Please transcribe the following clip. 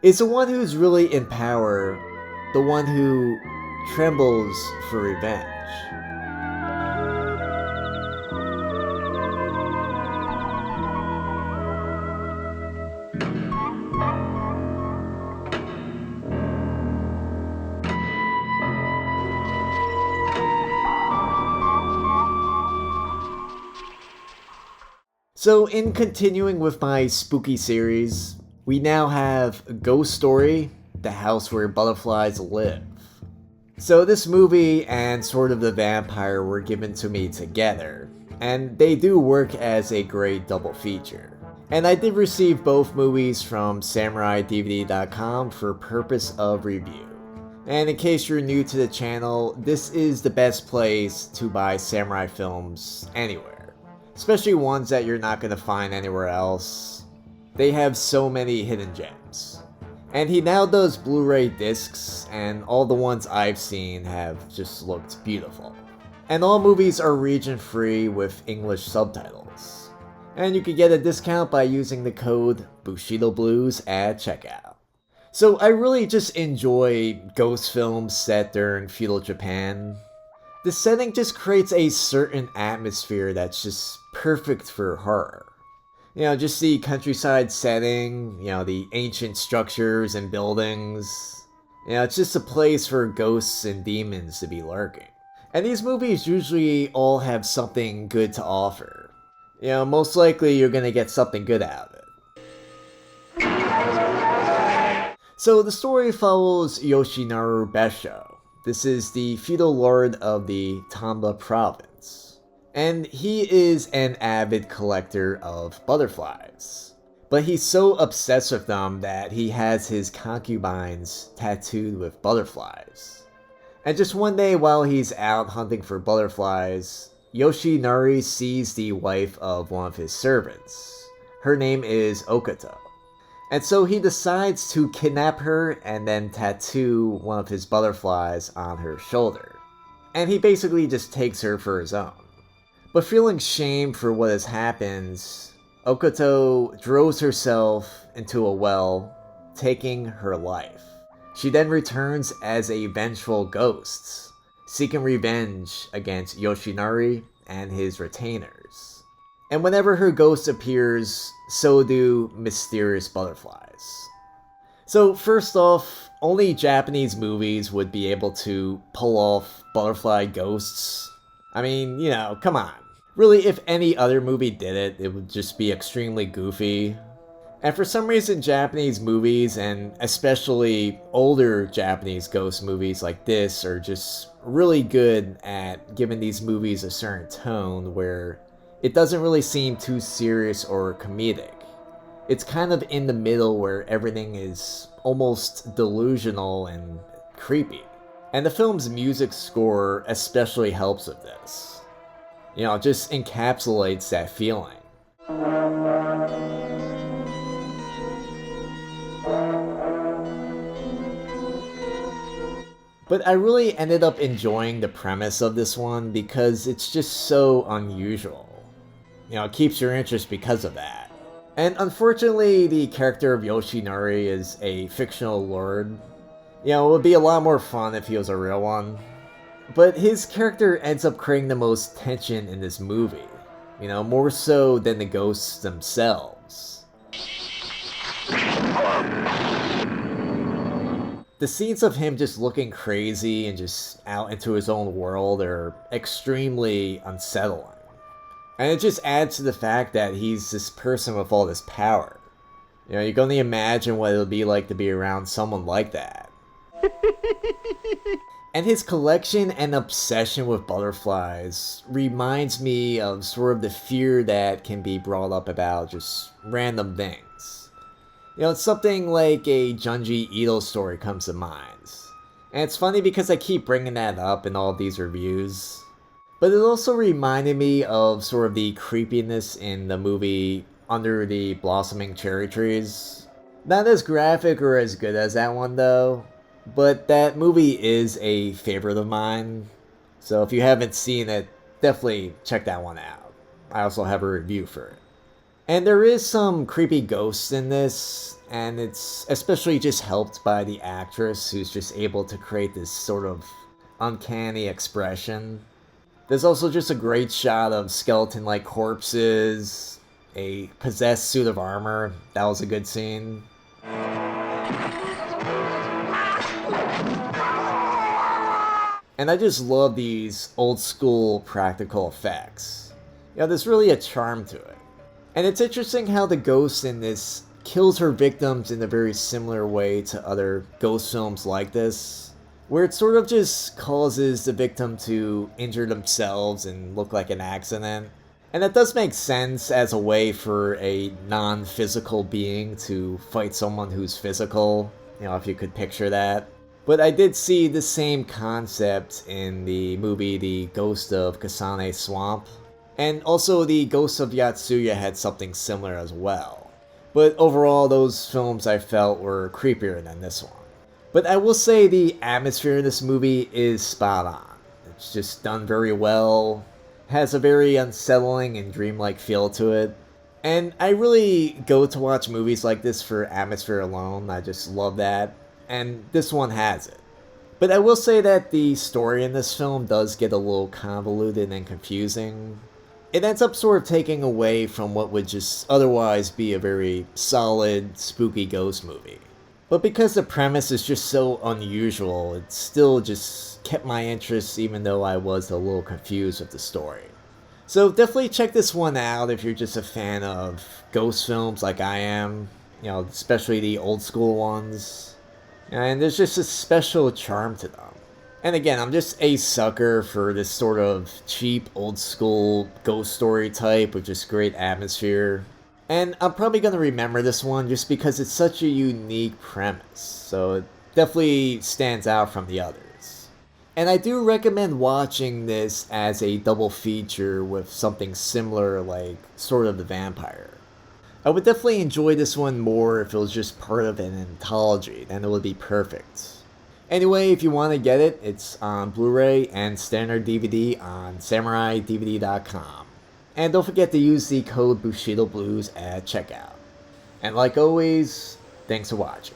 is the one who's really in power, the one who trembles for revenge. So in continuing with my spooky series, we now have Ghost Story, the house where butterflies live. So this movie and sort of the vampire were given to me together, and they do work as a great double feature. And I did receive both movies from SamuraiDVD.com for purpose of review. And in case you're new to the channel, this is the best place to buy samurai films anywhere. Especially ones that you're not going to find anywhere else. They have so many hidden gems. And he now does Blu-ray discs, and all the ones I've seen have just looked beautiful. And all movies are region-free with English subtitles. And you can get a discount by using the code BushidoBlues at checkout. So I really just enjoy ghost films set during feudal Japan. The setting just creates a certain atmosphere that's just perfect for horror. You know, just the countryside setting, you know, the ancient structures and buildings. You know, it's just a place for ghosts and demons to be lurking. And these movies usually all have something good to offer. You know, most likely you're gonna get something good out of it. So the story follows Yoshinaru Besho. This is the feudal lord of the Tamba province, and he is an avid collector of butterflies. But he's so obsessed with them that he has his concubines tattooed with butterflies. And just one day while he's out hunting for butterflies, Yoshinari sees the wife of one of his servants. Her name is Okato. And so he decides to kidnap her and then tattoo one of his butterflies on her shoulder. And he basically just takes her for his own. But feeling shame for what has happened, Okato throws herself into a well, taking her life. She then returns as a vengeful ghost, seeking revenge against Yoshinari and his retainers. And whenever her ghost appears, so do mysterious butterflies. So first off, only Japanese movies would be able to pull off butterfly ghosts. I mean, you know, come on. Really, if any other movie did it, it would just be extremely goofy. And for some reason, Japanese movies, and especially older Japanese ghost movies like this, are just really good at giving these movies a certain tone where it doesn't really seem too serious or comedic. It's kind of in the middle where everything is almost delusional and creepy. And the film's music score especially helps with this. You know, it just encapsulates that feeling. But I really ended up enjoying the premise of this one because it's just so unusual. You know, it keeps your interest because of that. And unfortunately, the character of Yoshinari is a fictional lord. You know, it would be a lot more fun if he was a real one. But his character ends up creating the most tension in this movie. You know, more so than the ghosts themselves. The scenes of him just looking crazy and just out into his own world are extremely unsettling. And it just adds to the fact that he's this person with all this power. You know, you can only imagine what it'll be like to be around someone like that. And his collection and obsession with butterflies reminds me of sort of the fear that can be brought up about just random things. You know, it's something like a Junji Ito story comes to mind. And it's funny because I keep bringing that up in all of these reviews. But it also reminded me of sort of the creepiness in the movie Under the Blossoming Cherry Trees. Not as graphic or as good as that one though, but that movie is a favorite of mine. So if you haven't seen it, definitely check that one out. I also have a review for it. And there is some creepy ghosts in this, and it's especially just helped by the actress who's just able to create this sort of uncanny expression. There's also just a great shot of skeleton-like corpses, a possessed suit of armor. That was a good scene. And I just love these old school practical effects. You know, there's really a charm to it. And it's interesting how the ghost in this kills her victims in a very similar way to other ghost films like this, where it sort of just causes the victim to injure themselves and look like an accident. And that does make sense as a way for a non-physical being to fight someone who's physical, you know, if you could picture that. But I did see the same concept in the movie The Ghost of Kasane Swamp, and also The Ghost of Yatsuya had something similar as well. But overall, those films I felt were creepier than this one. But I will say the atmosphere in this movie is spot on. It's just done very well, has a very unsettling and dreamlike feel to it. And I really go to watch movies like this for atmosphere alone. I just love that. And this one has it. But I will say that the story in this film does get a little convoluted and confusing. It ends up sort of taking away from what would just otherwise be a very solid, spooky ghost movie. But because the premise is just so unusual, it still just kept my interest even though I was a little confused with the story. So definitely check this one out if you're just a fan of ghost films like I am, you know, especially the old school ones. And there's just a special charm to them. And again, I'm just a sucker for this sort of cheap, old school ghost story type with just great atmosphere. And I'm probably going to remember this one just because it's such a unique premise. So it definitely stands out from the others. And I do recommend watching this as a double feature with something similar like Sword of the Vampire. I would definitely enjoy this one more if it was just part of an anthology, then it would be perfect. Anyway, if you want to get it, it's on Blu-ray and standard DVD on SamuraiDVD.com. And don't forget to use the code Bushido Blues at checkout. And like always, thanks for watching.